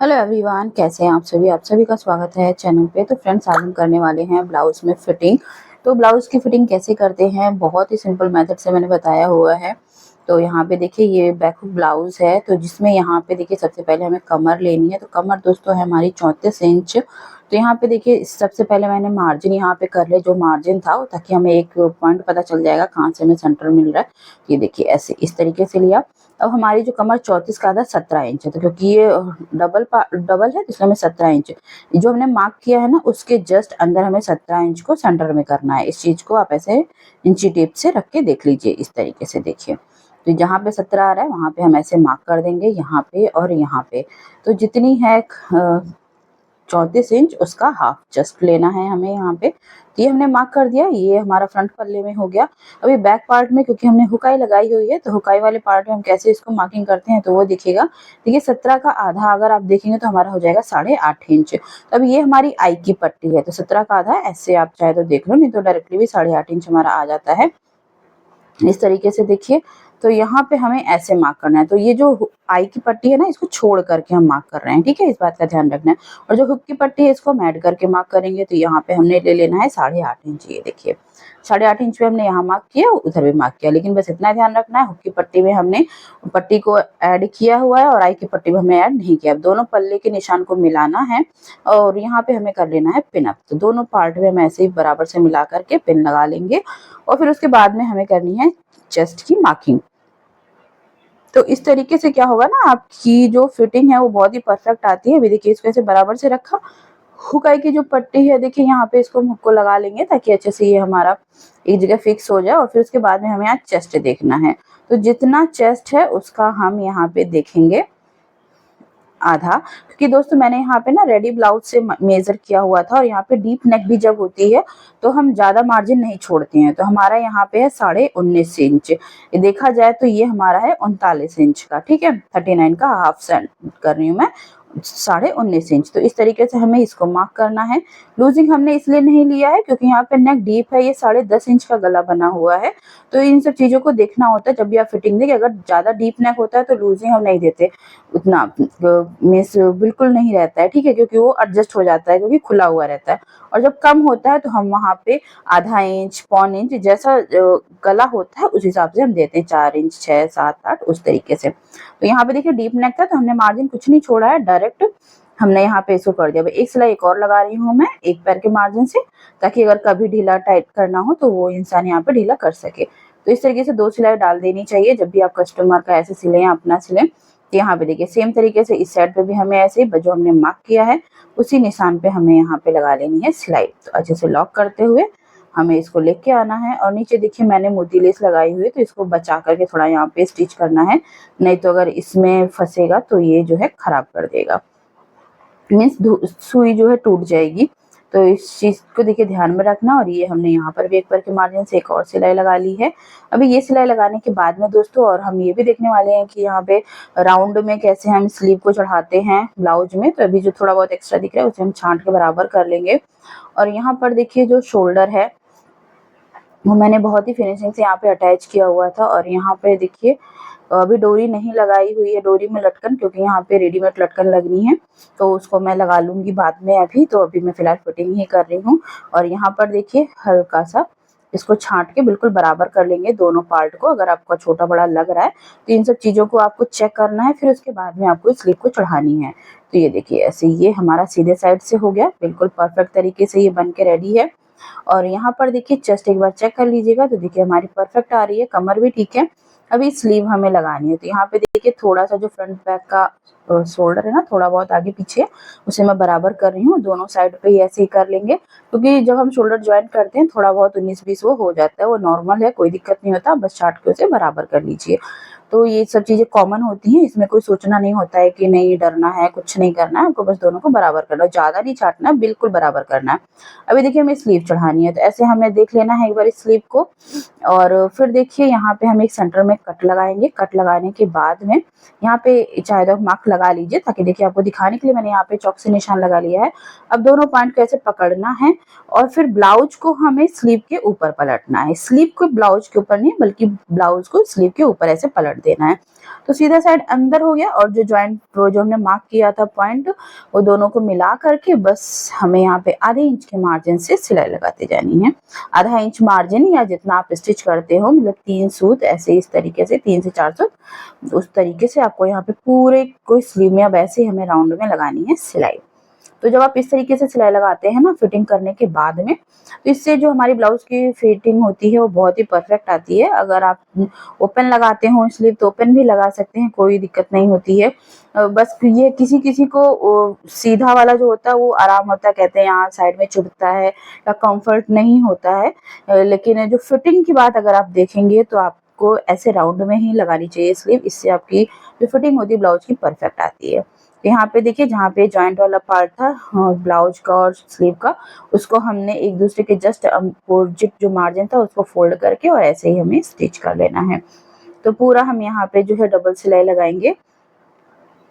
Hello everyone, कैसे हैं आप सभी का स्वागत है चैनल पे। तो फ्रेंड्स, आज हम करने वाले हैं ब्लाउज में फिटिंग। तो ब्लाउज की फिटिंग कैसे करते हैं, बहुत ही सिंपल मेथड से मैंने बताया हुआ है। तो यहाँ पे देखिए, ये बैक ब्लाउज है, तो जिसमें यहाँ पे देखिए सबसे पहले हमें कमर लेनी है। तो कमर दोस्तों है हमारी 34 इंच। तो यहाँ पे देखिए सबसे पहले मैंने मार्जिन यहाँ पे कर लिया, जो मार्जिन था, ताकि हमें एक पॉइंट पता चल जाएगा कहाँ से हमें सेंटर मिल रहा है। ये देखिए ऐसे इस तरीके से लिया। अब हमारी जो कमर 34 का था 17 इंच है, तो क्योंकि ये डबल है, इसलिए हमें 17 इंच जो हमने मार्क किया है ना, उसके जस्ट अंदर हमें 17 इंच को सेंटर में करना है। इस चीज को आप ऐसे इंची टेप से रख के देख लीजिए, इस तरीके से देखिए। तो जहाँ पे 17 आ रहा है वहां पे हम ऐसे मार्क कर देंगे, यहाँ पे और यहाँ पे। तो जितनी है 34 इंच, उसका हाफ जस्ट लेना है हमें यहाँ पे। तो ये हमने मार्क कर दिया, ये हमारा फ्रंट पल्ले में हो गया। अभी बैक पार्ट में, क्योंकि हमने हुकाई लगाई हुई है, तो हुकाई वाले पार्ट में हम कैसे इसको मार्किंग करते हैं तो वो दिखेगा। देखिए 17 का आधा अगर आप देखेंगे तो हमारा हो जाएगा 8.5 इंच। तो अब ये हमारी आई की पट्टी है, तो 17 का आधा ऐसे आप चाहे तो देख लो, नहीं तो डायरेक्टली भी 8.5 इंच हमारा आ जाता है। इस तरीके से देखिए। तो यहाँ पे हमें ऐसे मार्क करना है। तो ये जो आई की पट्टी है ना, इसको छोड़ करके हम मार्क कर रहे हैं, ठीक है, इस बात का ध्यान रखना है। और जो हुक की पट्टी है, इसको हम ऐड करके मार्क करेंगे। तो यहाँ पे हमने ले लेना है 8.5 इंच। ये देखिए 8.5 इंच पे हमने यहाँ मार्क किया, उधर भी मार्क किया, लेकिन बस इतना ध्यान रखना है, हुक की पट्टी में हमने पट्टी को ऐड किया हुआ है और आई की पट्टी में हमने ऐड नहीं किया। अब दोनों पल्ले के निशान को मिलाना है और यहाँ पे हमें कर लेना है पिन अप। तो दोनों पार्ट में हम ऐसे ही बराबर से मिला करके पिन लगा लेंगे और फिर उसके बाद में हमें करनी है चेस्ट की मार्किंग। तो इस तरीके से क्या होगा ना, आपकी जो फिटिंग है वो बहुत ही परफेक्ट आती है। अभी देखिए इसको ऐसे बराबर से रखा, हुकाई की जो पट्टी है देखिए यहाँ पे इसको हम हुक को लगा लेंगे, ताकि अच्छे से ये हमारा एक जगह फिक्स हो जाए। और फिर उसके बाद में हमें यहाँ चेस्ट देखना है। तो जितना चेस्ट है उसका हम यहाँ पे देखेंगे आधा, क्योंकि दोस्तों मैंने यहाँ पे ना रेडी ब्लाउज से मेजर किया हुआ था, और यहाँ पे डीप नेक भी जब होती है तो हम ज्यादा मार्जिन नहीं छोड़ते हैं। तो हमारा यहाँ पे है 19.5 इंच। ये देखा जाए तो ये हमारा है 39 इंच का, ठीक है, 39 का हाफ सेंट कर रही हूँ मैं, 19.5 इंच। तो इस तरीके से हमें इसको मार्क करना है। लूजिंग हमने इसलिए नहीं लिया है क्योंकि यहाँ पे नेक डीप है, ये 10.5 इंच का गला बना हुआ है। तो इन सब चीजों को देखना होता है जब भी आप फिटिंग देंगे। अगर ज्यादा डीप नेक होता है तो लूजिंग हम नहीं देते उतना, मिस बिल्कुल नहीं रहता है, ठीक है, क्योंकि वो एडजस्ट हो जाता है, क्योंकि खुला हुआ रहता है। और जब कम होता है तो हम वहाँ पे आधा इंच, पौन इंच, जैसा गला होता है उस हिसाब से हम देते हैं, 4 इंच, 6, 7, 8 उस तरीके से। तो यहाँ पे देखिए डीप नेक था तो हमने मार्जिन कुछ नहीं छोड़ा है, डायरेक्ट हमने यहाँ पे इसको कर दिया। अब एक सिलाई एक और लगा रही हूँ मैं एक पैर के मार्जिन से, ताकि अगर कभी ढीला टाइट करना हो तो वो इंसान यहाँ पे ढीला कर सके। तो इस तरीके से 2 सिलाई डाल देनी चाहिए जब भी आप कस्टमर का ऐसे सिले या अपना सिले। तो यहाँ पे देखिए सेम तरीके से इस साइड पे भी हमें ऐसे जो हमने मार्क किया है उसी निशान पे हमें यहाँ पे लगा लेनी है सिलाई। तो अच्छे से लॉक करते हुए हमें इसको लेके आना है। और नीचे देखिए मैंने मोती लेस लगाई हुई है, तो इसको बचा करके थोड़ा यहाँ पे स्टिच करना है, नहीं तो अगर इसमें फंसेगा तो ये जो है खराब कर देगा, मीन्स सुई जो है टूट जाएगी। तो इस चीज को देखिए ध्यान में रखना। और ये हमने यहाँ पर भी एक पर के मार्जिन से एक और सिलाई लगा ली है। अभी ये सिलाई लगाने के बाद में दोस्तों और हम ये भी देखने वाले हैं कि यहाँ पे राउंड में कैसे हम स्लीव को चढ़ाते हैं ब्लाउज में। तो अभी जो थोड़ा बहुत एक्स्ट्रा दिख रहा है उसे हम छांट के बराबर कर लेंगे। और यहाँ पर देखिए जो शोल्डर है वो मैंने बहुत ही फिनिशिंग से यहाँ पे अटैच किया हुआ था। और यहाँ पे देखिए अभी डोरी नहीं लगाई हुई है, डोरी में लटकन, क्योंकि यहाँ पे रेडीमेड लटकन लगनी है, तो उसको मैं लगा लूंगी बाद में। अभी तो अभी मैं फिलहाल फिटिंग ही कर रही हूँ। और यहाँ पर देखिए हल्का सा इसको छांट के बिल्कुल बराबर कर लेंगे दोनों पार्ट को। अगर आपका छोटा बड़ा लग रहा है तो इन सब चीजों को आपको चेक करना है, फिर उसके बाद में आपको स्लीव को चढ़ानी है। तो ये देखिए ऐसे ये हमारा सीधे साइड से हो गया, बिल्कुल परफेक्ट तरीके से ये बन के रेडी है। और यहाँ पर देखिए चेस्ट एक बार चेक कर लीजिएगा, तो देखिए हमारी परफेक्ट आ रही है, कमर भी ठीक है। अभी स्लीव हमें लगानी है। तो यहाँ पे देखिए थोड़ा सा जो फ्रंट बैक का शोल्डर है ना, थोड़ा बहुत आगे पीछे, उसे मैं बराबर कर रही हूँ। दोनों साइड पे ही ऐसे ही कर लेंगे, क्योंकि जब हम शोल्डर ज्वाइन करते हैं थोड़ा बहुत 19-20 वो हो जाता है, वो नॉर्मल है, कोई दिक्कत नहीं होता, बस चाट के उसे बराबर कर लीजिए। तो ये सब चीजें कॉमन होती हैं, इसमें कोई सोचना नहीं होता है कि नहीं डरना है, कुछ नहीं करना है, आपको बस दोनों को बराबर करना है, ज्यादा नहीं छाटना है, बिल्कुल बराबर करना है। अभी देखिए हमें स्लीव चढ़ानी है, तो ऐसे हमें देख लेना है एक बार इस स्लीव को। और फिर देखिए यहाँ पे हम एक सेंटर में कट लगाएंगे। कट लगाने के बाद में यहाँ पे चाहे तो मार्क लगा लीजिए, ताकि देखिए आपको दिखाने के लिए मैंने यहाँ पे चौक से निशान लगा लिया है। अब दोनों पॉइंट को ऐसे पकड़ना है और फिर ब्लाउज को हमें स्लीव के ऊपर पलटना है। स्लीव को ब्लाउज के ऊपर नहीं, बल्कि ब्लाउज को स्लीव के ऊपर ऐसे पलट देना है। तो सीधा साइड अंदर हो गया और जो जॉइंट जो हमने मार्क किया था पॉइंट वो दोनों को मिला करके बस हमें यहाँ पे आधे इंच के मार्जिन से सिलाई लगाते जानी है। आधा इंच मार्जिन या जितना आप स्टिच करते हो, मतलब 3 सूत ऐसे इस तरीके से 3 से 4 सूत उस तरीके से आपको यहाँ पे पूरे कोई स्लीव में अब ऐसे हमें राउंड में लगानी है सिलाई। तो जब आप इस तरीके से सिलाई लगाते हैं ना फिटिंग करने के बाद में, तो इससे जो हमारी ब्लाउज की फिटिंग होती है वो बहुत ही परफेक्ट आती है। अगर आप ओपन लगाते हो स्लीव तो ओपन भी लगा सकते हैं, कोई दिक्कत नहीं होती है। बस ये किसी किसी को सीधा वाला जो होता है वो आराम होता है, कहते हैं यहाँ साइड में चुभता है या कंफर्ट नहीं होता है। लेकिन जो फिटिंग की बात अगर आप देखेंगे तो आपको ऐसे राउंड में ही लगानी चाहिए स्लीव, इससे आपकी जो फिटिंग होती है ब्लाउज की परफेक्ट आती है। तो यहाँ पे देखिए जहाँ पे जॉइंट वाला पार्ट था ब्लाउज का और स्लीव का, उसको हमने एक दूसरे के जस्ट अपोजिट जो मार्जिन था उसको फोल्ड करके और ऐसे ही हमें स्टिच कर लेना है। तो पूरा हम यहाँ पे जो है डबल सिलाई लगाएंगे।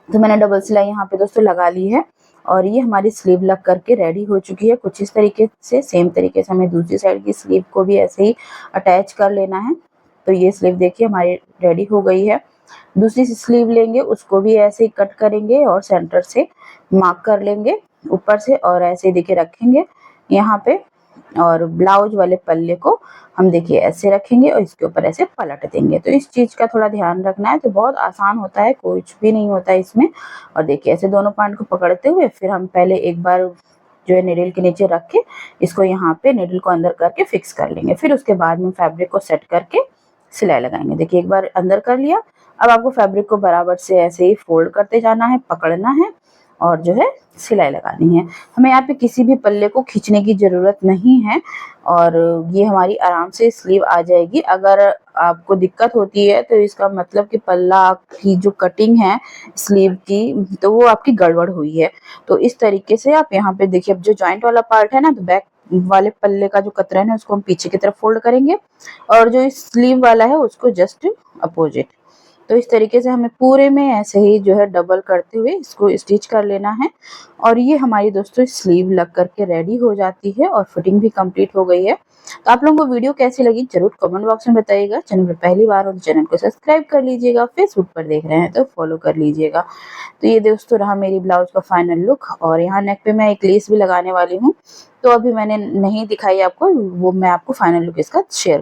तो मैंने डबल सिलाई यहाँ पे दोस्तों लगा ली है और ये हमारी स्लीव लग करके रेडी हो चुकी है। कुछ इस तरीके से सेम तरीके से हमें दूसरी साइड की स्लीव को भी ऐसे ही अटैच कर लेना है। तो ये स्लीव देखिए हमारी रेडी हो गई है। दूसरी स्लीव लेंगे उसको भी ऐसे ही कट करेंगे और सेंटर से मार्क कर लेंगे ऊपर से और ऐसे देखिए रखेंगे यहाँ पे, और ब्लाउज वाले पल्ले को हम देखिए ऐसे रखेंगे और इसके ऊपर ऐसे पलट देंगे। तो इस चीज का थोड़ा ध्यान रखना है। तो बहुत आसान होता है, कुछ भी नहीं होता है इसमें। और देखिए ऐसे दोनों पॉइंट को पकड़ते हुए फिर हम पहले एक बार जो है निडल के नीचे रख के इसको यहाँ पे निडल को अंदर करके फिक्स कर लेंगे। फिर उसके बाद में फैब्रिक को सेट करके सिलाई लगाएंगे। देखिए एक बार अंदर कर लिया, अब आपको फैब्रिक को बराबर से ऐसे ही फोल्ड करते जाना है, पकड़ना है और जो है सिलाई लगानी है। हमें यहाँ पे किसी भी पल्ले को खींचने की ज़रूरत नहीं है और ये हमारी आराम से स्लीव आ जाएगी। अगर आपको दिक्कत होती है तो इसका मतलब कि पल्ला की जो कटिंग है स्लीव की तो वो आपकी गड़बड़ हुई है। तो इस तरीके से आप यहाँ पे देखिए, अब जो जॉइंट वाला पार्ट है ना, तो बैक वाले पल्ले का जो कतरन है उसको हम पीछे की तरफ फोल्ड करेंगे और जो स्लीव वाला है उसको जस्ट अपोजिट। तो इस तरीके से हमें पूरे में ऐसे ही जो है डबल करते हुए इसको स्टिच कर लेना है। और ये हमारी दोस्तों स्लीव लग करके रेडी हो जाती है और फिटिंग भी कंप्लीट हो गई है। तो आप लोगों को वीडियो कैसी लगी जरूर कमेंट बॉक्स में बताइएगा। चैनल पर पहली बार हो तो चैनल को सब्सक्राइब कर लीजिएगा, फेसबुक पर देख रहे हैं तो फॉलो कर लीजिएगा। तो ये दोस्तों रहा मेरी ब्लाउज का फाइनल लुक। और यहाँ नेक पे मैं एक लेस भी लगाने वाली हूँ, तो अभी मैंने नहीं दिखाई आपको, वो मैं आपको फाइनल लुक इसका शेयर